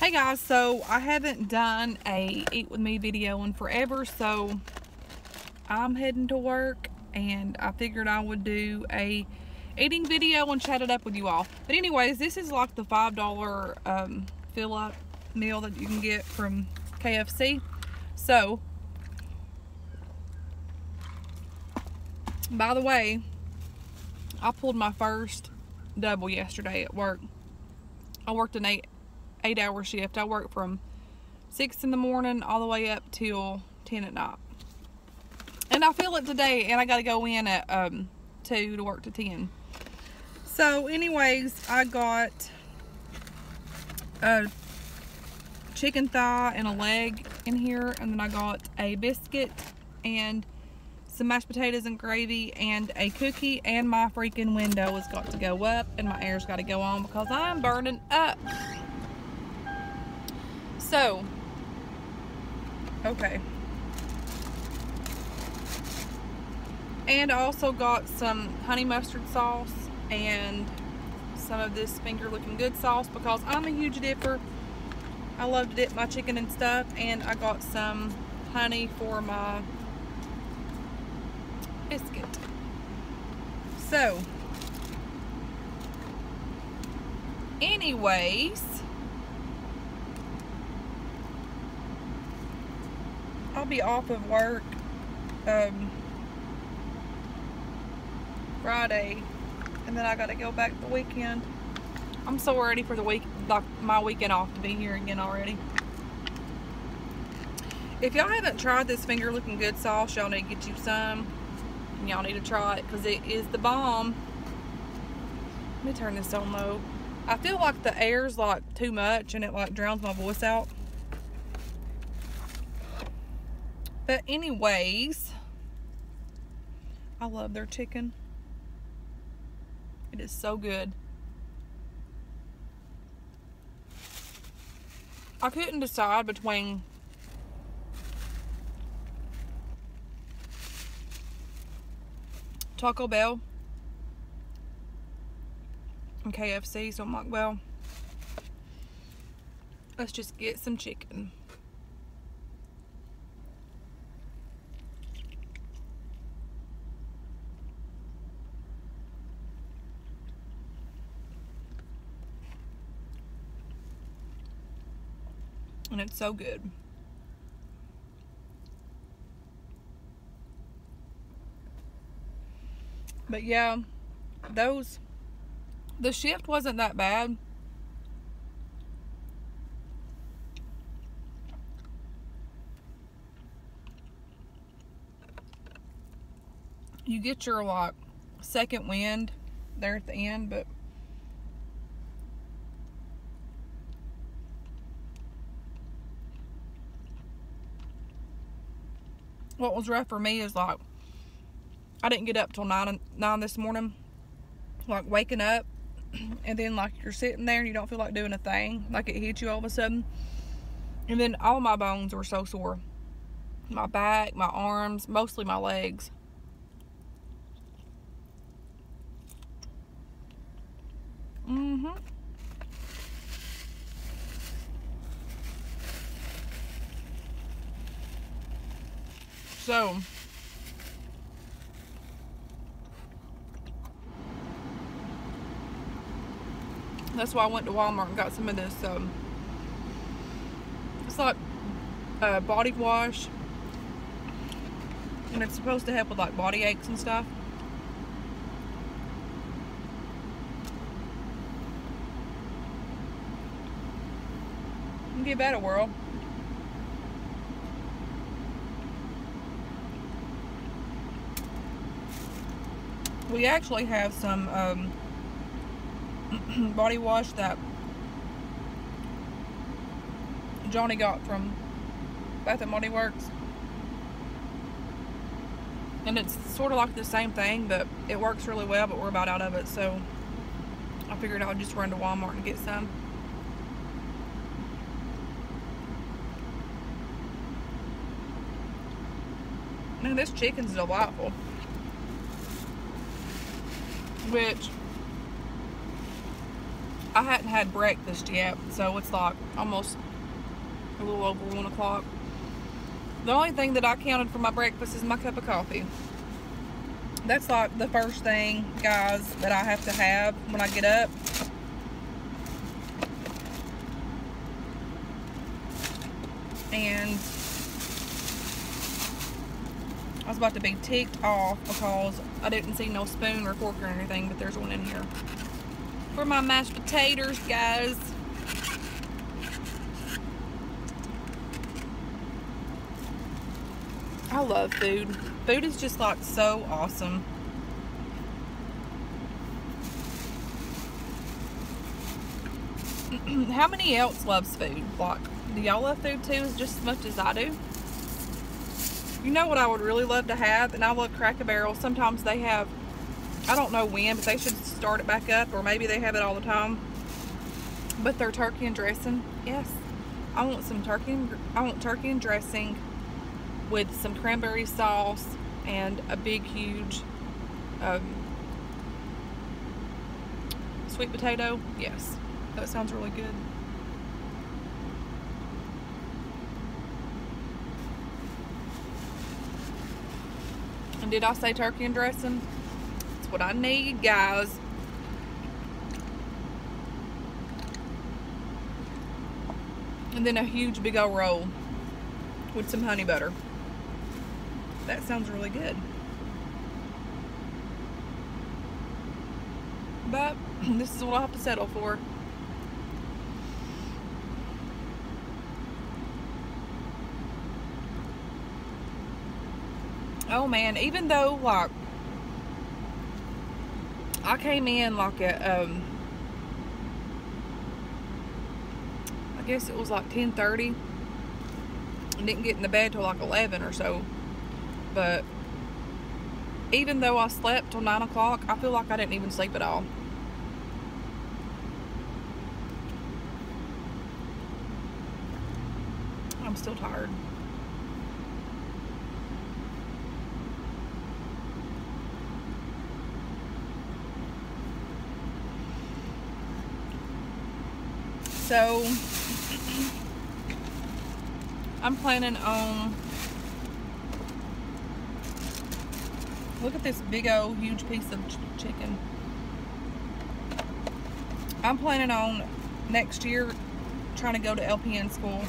Hey guys, so I haven't done a eat with me video in forever, so I'm heading to work and I figured I would do a eating video and chat it up with you all. But anyways, this is like the $5 fill up meal that you can get from KFC. So, by the way, I pulled my first double yesterday at work. I worked an 8-hour shift. I worked from 6 in the morning all the way up till 10 at night. And I feel it today, and I got to go in at 2 to work to 10. So anyways, I got a chicken thigh and a leg in here, and then I got a biscuit and some mashed potatoes and gravy and a cookie, and my freaking window has got to go up and my air's got to go on because I'm burning up. So, okay. And I also got some honey mustard sauce and some of this finger looking good sauce because I'm a huge dipper. I love to dip my chicken and stuff. And I got some honey for my biscuit. So, anyways, I'll be off of work Friday, and then I gotta go back the weekend. I'm so ready for the week, like my weekend off, to be here again already. If y'all haven't tried this finger looking good sauce, y'all need to get you some, and y'all need to try it because it is the bomb. Let me turn this on low. I feel like the air's like too much and it like drowns my voice out. But anyways, I love their chicken. It is so good. I couldn't decide between Taco Bell and KFC, so I'm like, well, let's just get some chicken. And it's so good. But yeah, the shift wasn't that bad. You get your like second wind there at the end, but what was rough for me is like I didn't get up till 9 this morning. Like waking up and then like you're sitting there and you don't feel like doing a thing. Like it hits you all of a sudden. And then all my bones were so sore. My back, my arms, mostly my legs. So, that's why I went to Walmart and got some of this, it's like body wash, and it's supposed to help with like body aches and stuff. Give that a whirl. We actually have some body wash that Johnny got from Bath and Body Works, and it's sort of like the same thing, but it works really well, but we're about out of it, so I figured I'd just run to Walmart and get some. Man, this chicken's delightful. Which I hadn't had breakfast yet, so it's like almost a little over 1 o'clock. The only thing that I counted for my breakfast is my cup of coffee. That's like the first thing, guys, that I have to have when I get up. And I was about to be ticked off because I didn't see no spoon or fork or anything, but there's one in here. For my mashed potatoes, guys. I love food. Food is just like so awesome. How many else loves food? Like, do y'all love food too just as much as I do? You know what I would really love to have? And I love Cracker Barrel. Sometimes they have, I don't know when, but they should start it back up, or maybe they have it all the time. But their turkey and dressing, yes. I want some turkey and dressing with some cranberry sauce and a big, huge sweet potato. Yes, that sounds really good. And did I say turkey and dressing? That's what I need, guys. And then a huge big old roll with some honey butter. That sounds really good. But this is what I have to settle for. Oh man, even though like I came in like at I guess it was like 10:30 and didn't get in the bed till like 11 or so, but even though I slept till 9 o'clock, I feel like I didn't even sleep at all. I'm still tired. So I'm planning on, look at this big old huge piece of chicken. I'm planning on next year trying to go to LPN school.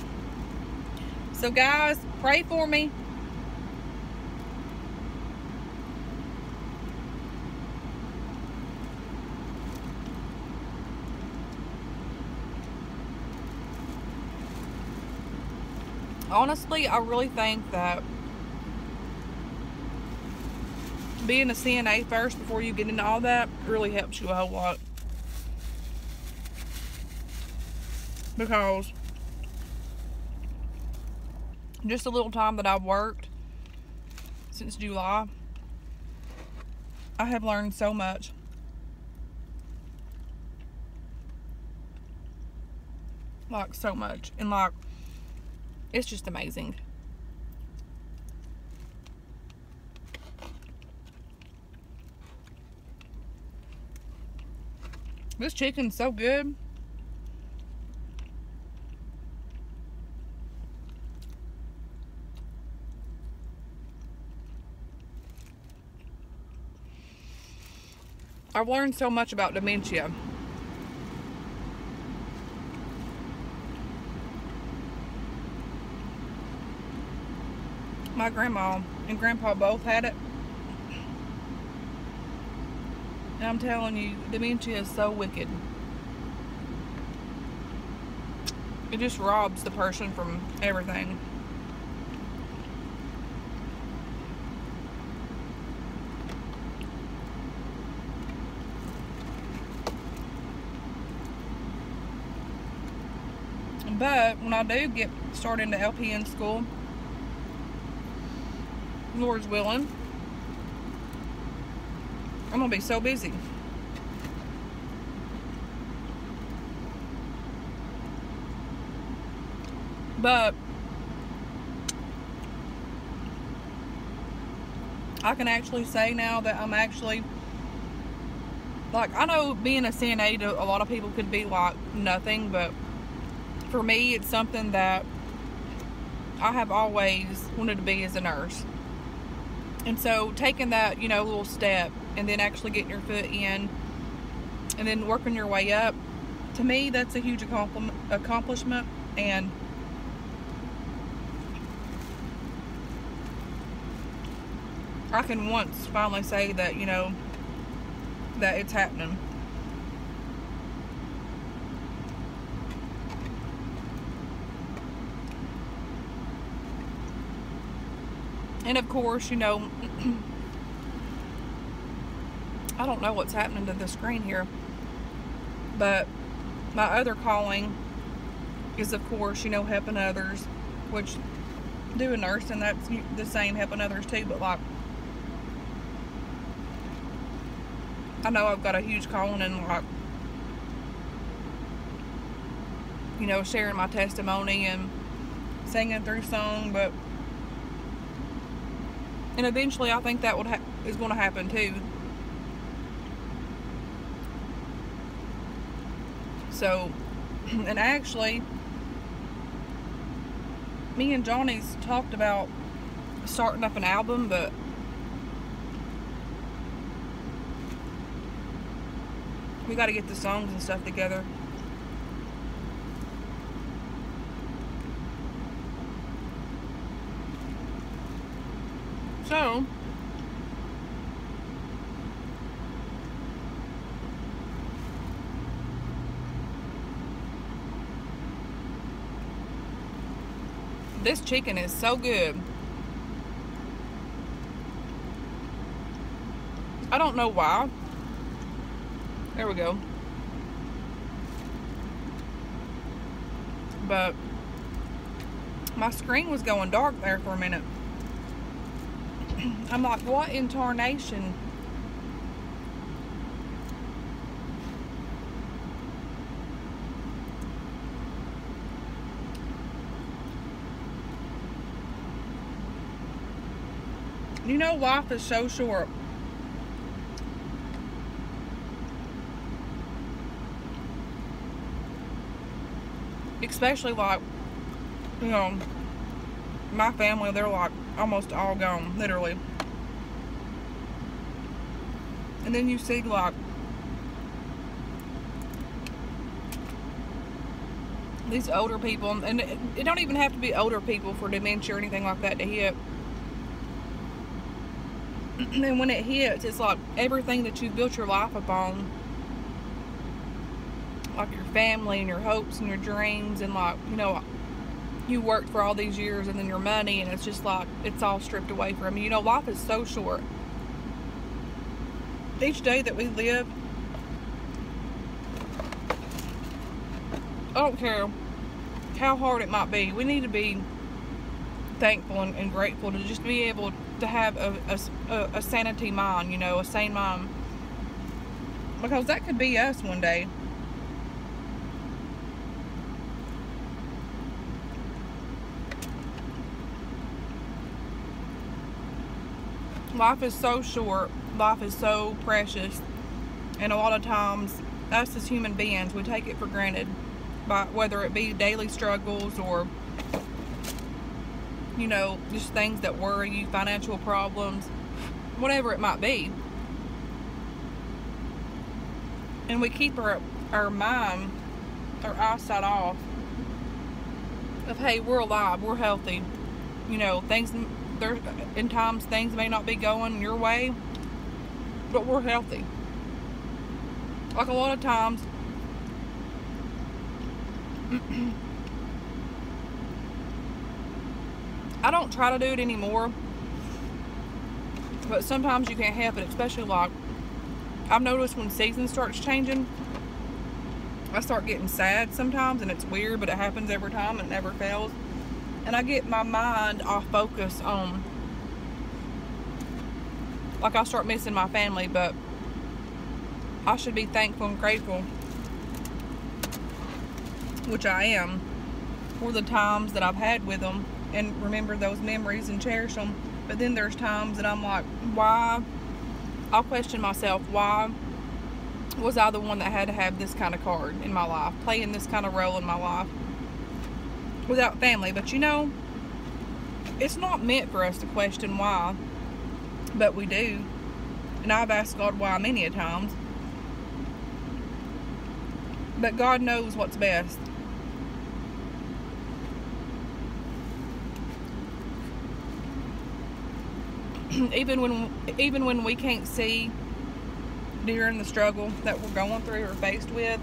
So guys, pray for me. Honestly, I really think that being a CNA first before you get into all that really helps you a whole lot. Because just a little time that I've worked since July, I have learned so much. Like, so much. And like, it's just amazing. This chicken's so good. I've learned so much about dementia. My grandma and grandpa both had it. And I'm telling you, dementia is so wicked. It just robs the person from everything. But when I do get started into LPN school, Lord's willing, I'm gonna be so busy. But I can actually say now that I'm actually like, I know being a CNA to a lot of people could be like nothing, but for me, it's something that I have always wanted to be as a nurse. And so taking that, you know, little step and then actually getting your foot in and then working your way up, to me, that's a huge accomplishment. And I can once finally say that, you know, that it's happening. And of course, you know, I don't know what's happening to the screen here, but my other calling is, of course, you know, helping others, which doing nursing, that's the same, helping others too, but like, I know I've got a huge calling in, like, you know, sharing my testimony and singing through song, but and eventually I think that is going to happen too. So, and actually, me and Johnny's talked about starting up an album, but we got to get the songs and stuff together. So, this chicken is so good. I don't know why. There we go. But my screen was going dark there for a minute. I'm like, what in tarnation? You know, life is so short. Especially like, you know, my family, they're like almost all gone, literally. And then you see like these older people, and it don't even have to be older people for dementia or anything like that to hit. And when it hits, it's like everything that you've built your life upon, like your family and your hopes and your dreams, and like, you know, you worked for all these years, and then your money, and it's just like it's all stripped away from you. You know, life is so short. Each day that we live, I don't care how hard it might be, we need to be thankful and grateful to just be able to have a sanity mind, you know, a sane mind, because that could be us one day. Life is so short, life is so precious, and a lot of times us as human beings, we take it for granted, by whether it be daily struggles or, you know, just things that worry you, financial problems, whatever it might be. And we keep our mind, our eyesight off of, hey, we're alive, we're healthy, you know, things, there in times things may not be going your way, but we're healthy. Like a lot of times I don't try to do it anymore, but sometimes you can't help it, especially like I've noticed when season starts changing, I start getting sad sometimes, and it's weird, but it happens every time and it never fails. And I get my mind off focus on, like, I start missing my family, but I should be thankful and grateful, which I am, for the times that I've had with them, and remember those memories and cherish them. But then there's times that I'm like, why? I'll question myself, why was I the one that had to have this kind of card in my life, playing this kind of role in my life without family? But you know, it's not meant for us to question why, but we do. And I've asked God why many a times. But God knows what's best. Even when we can't see during the struggle that we're going through or faced with,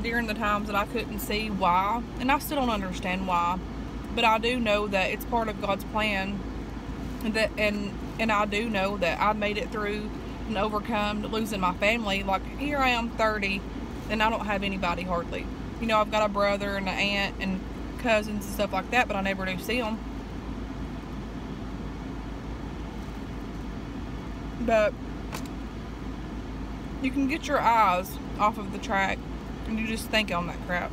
during the times that I couldn't see why, and I still don't understand why, but I do know that it's part of God's plan, and I do know that I made it through and overcome losing my family. Like, here I am 30 and I don't have anybody hardly. You know, I've got a brother and an aunt and cousins and stuff like that, but I never do see them. But you can get your eyes off of the track and you just think on that crap.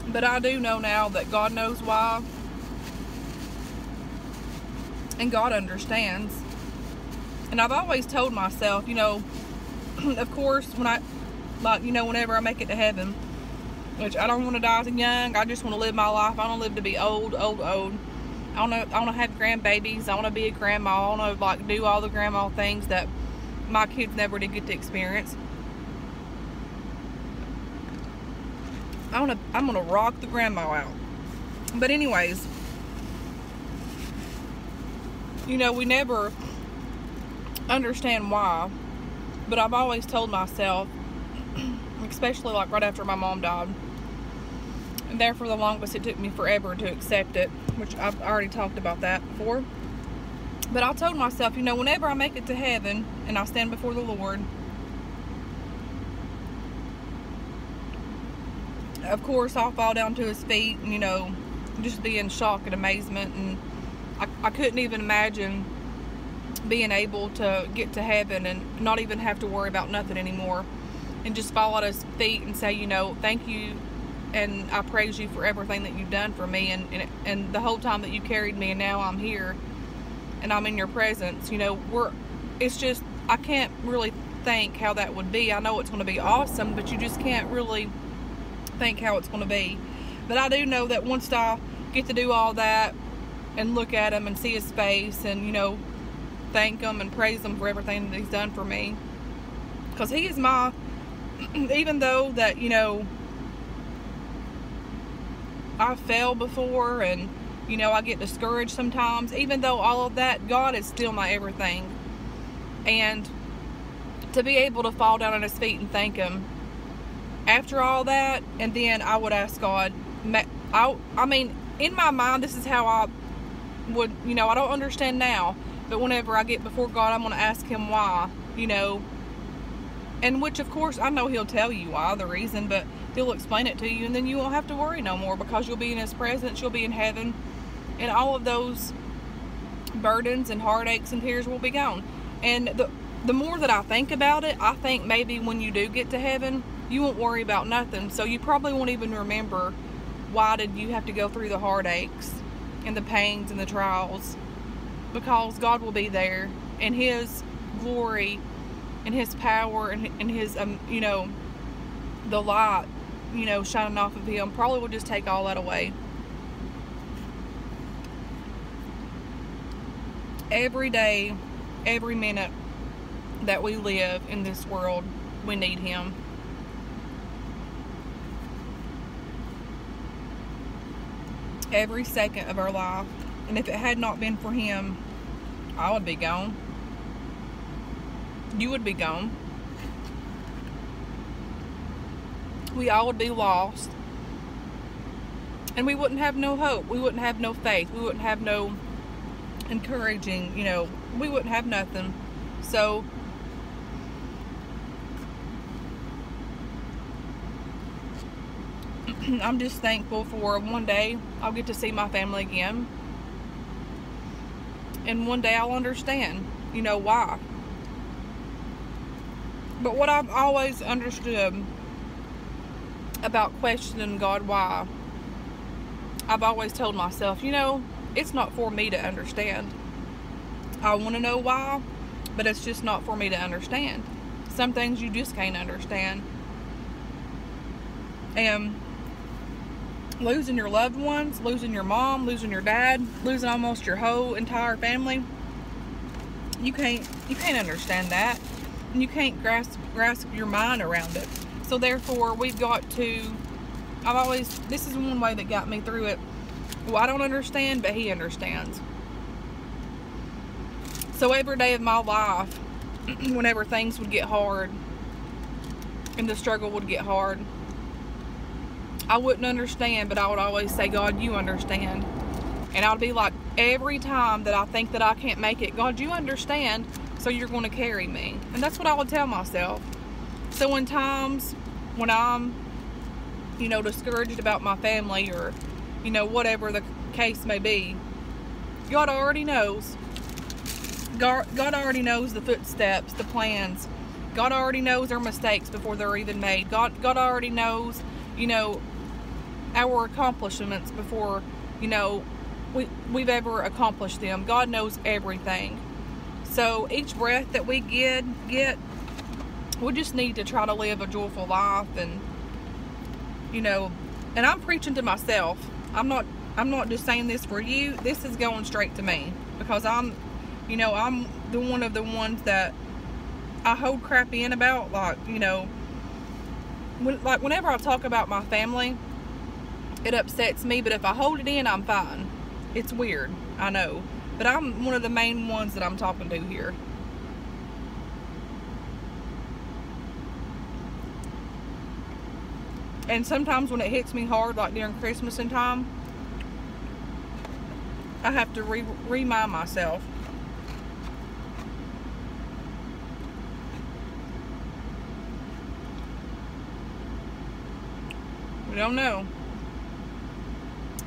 But I do know now that God knows why, and God understands. And I've always told myself, you know, of course, whenever I make it to heaven, which I don't want to die young, I just want to live my life. I want to live to be old. I want to have grandbabies. I want to be a grandma. I want to like do all the grandma things that my kids never did get to experience. I'm gonna rock the grandma out. But anyways, you know, we never understand why, but I've always told myself, especially like right after my mom died, and there for the longest it took me forever to accept it, which I've already talked about that before. But I told myself, you know, whenever I make it to heaven and I stand before the Lord, of course I'll fall down to his feet and, you know, just be in shock and amazement. And I couldn't even imagine being able to get to heaven and not even have to worry about nothing anymore, and just fall at his feet and say, you know, thank you, and I praise you for everything that you've done for me, and the whole time that you carried me, and now I'm here and I'm in your presence. You know, it's just, I can't really think how that would be. I know it's going to be awesome, but you just can't really think how it's going to be. But I do know that once I get to do all that and look at him and see his face and, you know, thank him and praise him for everything that he's done for me, because he is my, even though that, you know, I fell before and, you know, I get discouraged sometimes, even though all of that, God is still my everything. And to be able to fall down at his feet and thank him after all that, and then I would ask God, I mean, in my mind, this is how I would, you know, I don't understand now, but whenever I get before God, I'm going to ask him why, you know, and which of course I know he'll tell you why, the reason, but he'll explain it to you, and then you won't have to worry no more, because you'll be in his presence, you'll be in heaven, and all of those burdens and heartaches and tears will be gone. And the more that I think about it, I think maybe when you do get to heaven, you won't worry about nothing. So you probably won't even remember why did you have to go through the heartaches and the pains and the trials, because God will be there, and his glory and his power and his you know, the light, you know, shining off of him probably will just take all that away. Every day, every minute that we live in this world, we need him. Every second of our life. And if it had not been for him, I would be gone. You would be gone. We all would be lost. And we wouldn't have no hope. We wouldn't have no faith. We wouldn't have no encouraging, you know, we wouldn't have nothing. So I'm just thankful for one day I'll get to see my family again, and one day I'll understand, you know, why. But what I've always understood about questioning God why, I've always told myself, you know, it's not for me to understand. I want to know why, but it's just not for me to understand. Some things you just can't understand. And losing your loved ones, losing your mom, losing your dad, losing almost your whole entire family, you can't understand that, and you can't grasp your mind around it. So therefore, we've got to, this is one way that got me through it. Well, I don't understand, but he understands. So every day of my life, whenever things would get hard and the struggle would get hard, I wouldn't understand, but I would always say, God, you understand. And I'd be like, every time that I think that I can't make it, God, you understand, so you're going to carry me. And that's what I would tell myself. So in times when I'm, discouraged about my family, or, whatever the case may be, God already knows. God already knows the footsteps, the plans. God already knows our mistakes before they're even made. God already knows, our accomplishments before, we've ever accomplished them. God knows everything. So each breath that we get, we just need to try to live a joyful life. And, and I'm preaching to myself. I'm not just saying this for you. This is going straight to me, because I'm the one of the ones that I hold crap in about, whenever I talk about my family, it upsets me, but if I hold it in, I'm fine. It's weird, I know, but I'm one of the main ones that I'm talking to here. And sometimes when it hits me hard, like during Christmas and time, I have to remind myself. We don't know,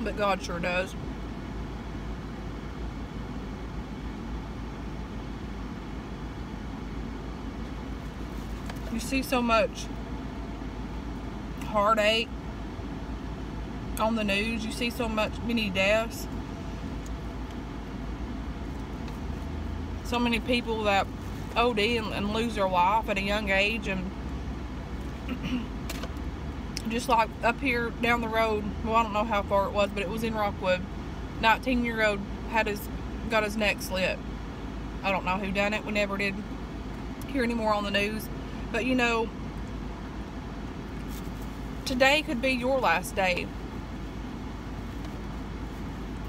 but God sure does. You see so much heartache on the news. You see so many deaths. So many people that OD and lose their life at a young age. And just like up here down the road, well, I don't know how far it was, but it was in Rockwood. 19-year-old got his neck slit. I don't know who done it. We never did hear any more on the news. But today could be your last day.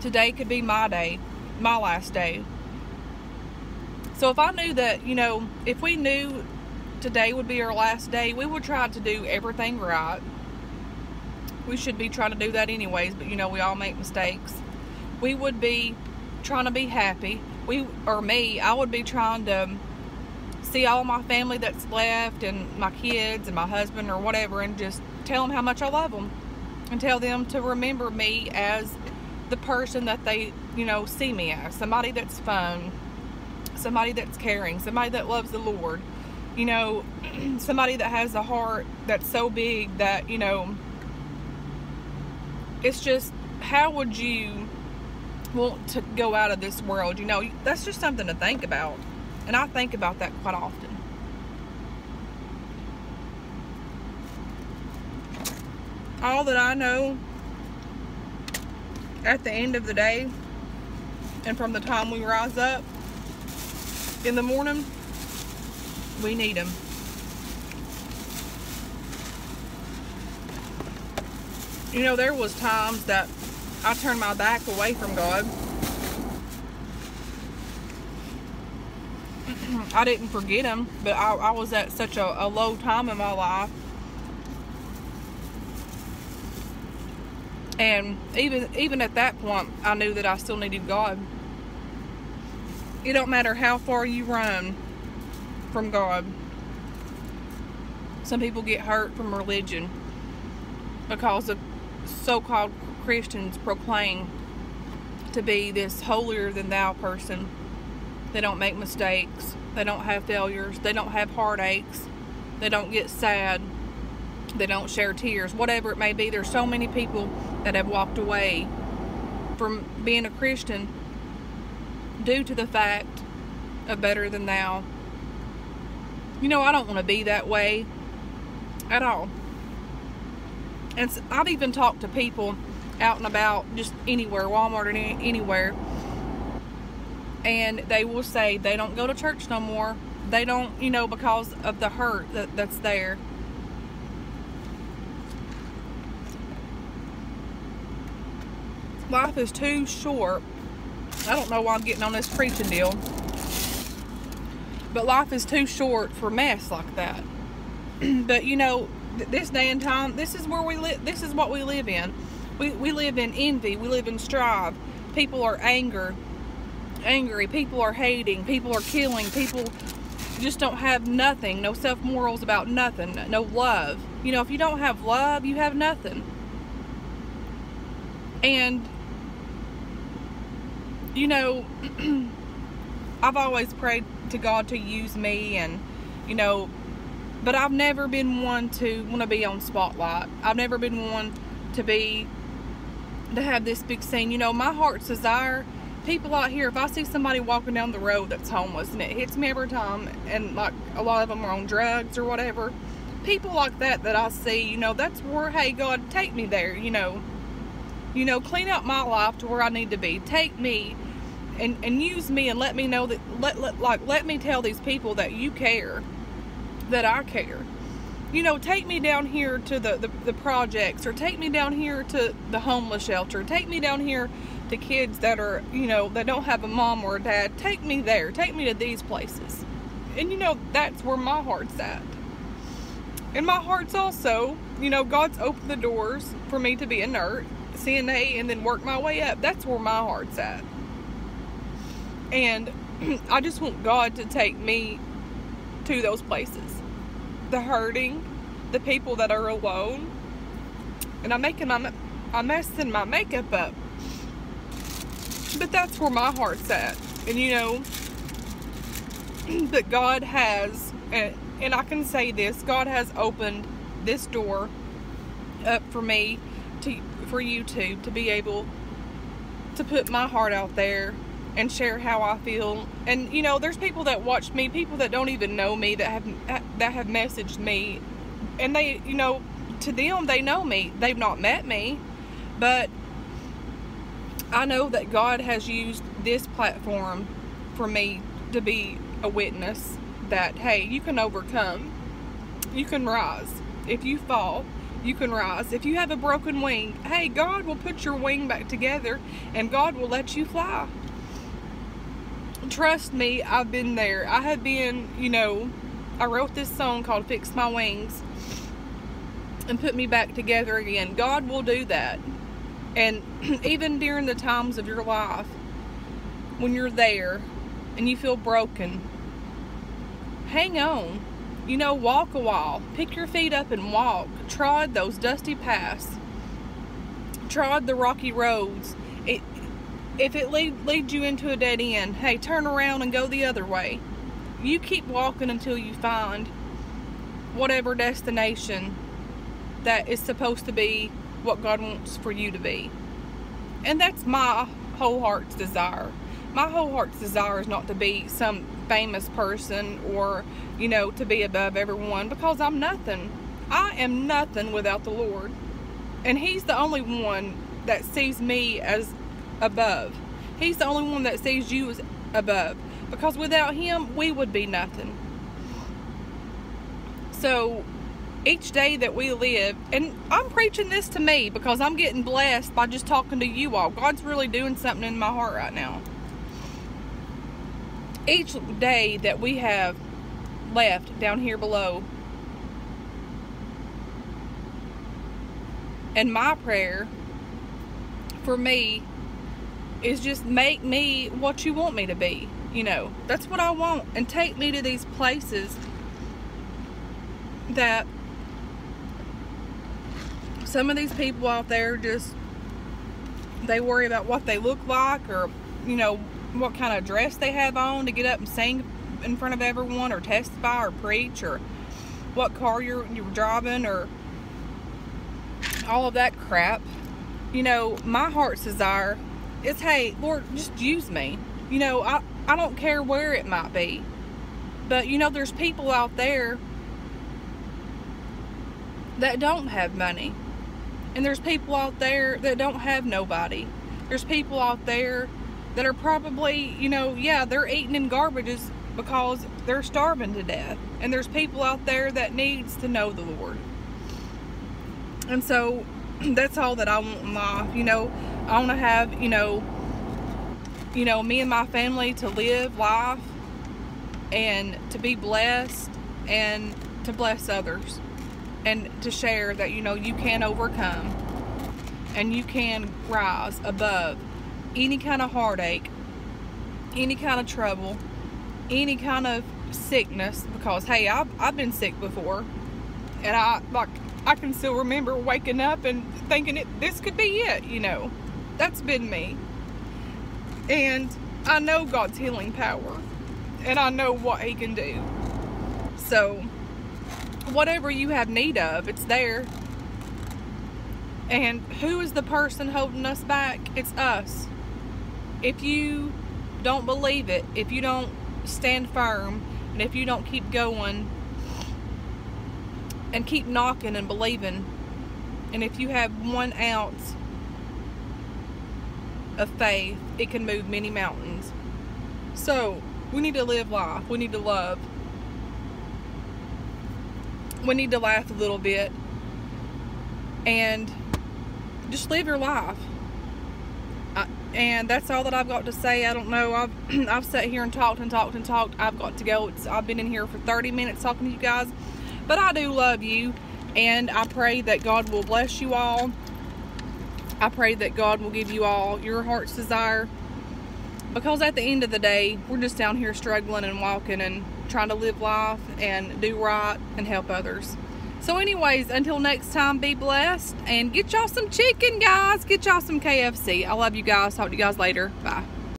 Today could be my day, my last day. So if I knew that, if we knew today would be our last day, we would try to do everything right. We should be trying to do that anyways, but we all make mistakes. We would be trying to be happy. I would be trying to see all my family that's left, and my kids and my husband or whatever, and just tell them how much I love them, and tell them to remember me as the person that they see me as, somebody that's fun, somebody that's caring, somebody that loves the Lord, somebody that has a heart that's so big that it's just, how would you want to go out of this world? That's just something to think about. And I think about that quite often. All that I know, at the end of the day, and from the time we rise up in the morning, we need Him. There was times that I turned my back away from God. I didn't forget Him, but I was at such a low time in my life. And even at that point, I knew that I still needed God. It don't matter how far you run from God. Some people get hurt from religion because of so-called Christians proclaim to be this holier than thou person. They don't make mistakes. They don't have failures. They don't have heartaches. They don't get sad. They don't share tears. Whatever it may be, there's so many people that have walked away from being a Christian due to the fact of better than thou. You know, I don't want to be that way at all. And I've even talked to people out and about, just anywhere, Walmart or anywhere, and they will say they don't go to church no more. They don't, you know, because of the hurt that's there. Life is too short. I don't know why I'm getting on this preaching deal, but life is too short for mess like that. But you know, this day and time, this is where we live. This is what we live in. We live in envy. We live in strife. People are angry. People are hating. People are killing. People just don't have nothing. No self-morals about nothing. No love. You know, if you don't have love, you have nothing. And you know, I've always prayed to God to use me, and you know, but I've never been one to want to be on spotlight. I've never been one to have this big scene. You know, my heart's desire, people out here, if I see somebody walking down the road that's homeless, and it hits me every time, and like a lot of them are on drugs or whatever, people like that I see, you know, that's where, hey, God, take me there, you know, clean up my life to where I need to be. Take me and use me, and let me know that, let me tell these people that you care, that I care. You know, take me down here to the projects, or take me down here to the homeless shelter. Take me down here to kids that are, you know, that don't have a mom or a dad. Take me there. Take me to these places. And, you know, that's where my heart's at. And my heart's also, you know, God's opened the doors for me to be a nurse, CNA, and then work my way up. That's where my heart's at. And I just want God to take me to those places. The hurting, the people that are alone. And I'm messing my makeup up. But that's where my heart's at. And you know, that God has, and I can say this, God has opened this door up for me, for YouTube, to be able to put my heart out there and share how I feel. And you know, there's people that watch me, people that don't even know me, that have messaged me, and they, you know, to them, they know me. They've not met me, but I know that God has used this platform for me to be a witness that, hey, you can overcome. You can rise. If you fall, you can rise. If you have a broken wing, hey, God will put your wing back together, and God will let you fly. Trust me, I've been there. I have been, you know, I wrote this song called Fix My Wings and put me back together again. God will do that. And even during the times of your life when you're there and you feel broken, hang on. You know, walk a while. Pick your feet up and walk. Trod those dusty paths. Trod the rocky roads. If it leads you into a dead end, hey, turn around and go the other way. You keep walking until you find whatever destination that is supposed to be what God wants for you to be. And that's my whole heart's desire. My whole heart's desire is not to be some famous person, or, you know, to be above everyone, because I'm nothing. I am nothing without the Lord. And He's the only one that sees me as above. He's the only one that sees you as above, because without Him, we would be nothing. So each day that we live, and I'm preaching this to me because I'm getting blessed by just talking to you all. God's really doing something in my heart right now. Each day that we have left down here below, and my prayer for me is just make me what you want me to be. You know, that's what I want. And take me to these places that some of these people out there just, they worry about what they look like, or, you know, what kind of dress they have on to get up and sing in front of everyone, or testify, or preach, or what car you're driving, or all of that crap. You know, my heart's desire It's, hey, Lord, just use me. You know, I don't care where it might be. But, you know, there's people out there that don't have money. And there's people out there that don't have nobody. There's people out there that are probably, you know, yeah, they're eating in garbages because they're starving to death. And there's people out there that needs to know the Lord. And so that's all that I want in life. You know, I want to have, you know, me and my family to live life and to be blessed and to bless others and to share that, you know, you can overcome and you can rise above any kind of heartache, any kind of trouble, any kind of sickness, because hey, I've been sick before, and I can still remember waking up and thinking this could be it, you know. That's been me. And I know God's healing power, and I know what He can do. So whatever you have need of, it's there. And who is the person holding us back? It's us. If you don't believe it, if you don't stand firm, and if you don't keep going and keep knocking and believing, and if you have 1 ounce of faith, it can move many mountains. So we need to live life. We need to love. We need to laugh a little bit and just live your life. And that's all that I've got to say. I don't know. I've sat here and talked and talked and talked. I've got to go. I've been in here for 30 minutes talking to you guys. But I do love you. And I pray that God will bless you all. I pray that God will give you all your heart's desire. Because at the end of the day, we're just down here struggling and walking and trying to live life and do right and help others. So anyways, until next time, be blessed and get y'all some chicken, guys. Get y'all some KFC. I love you guys. Talk to you guys later. Bye.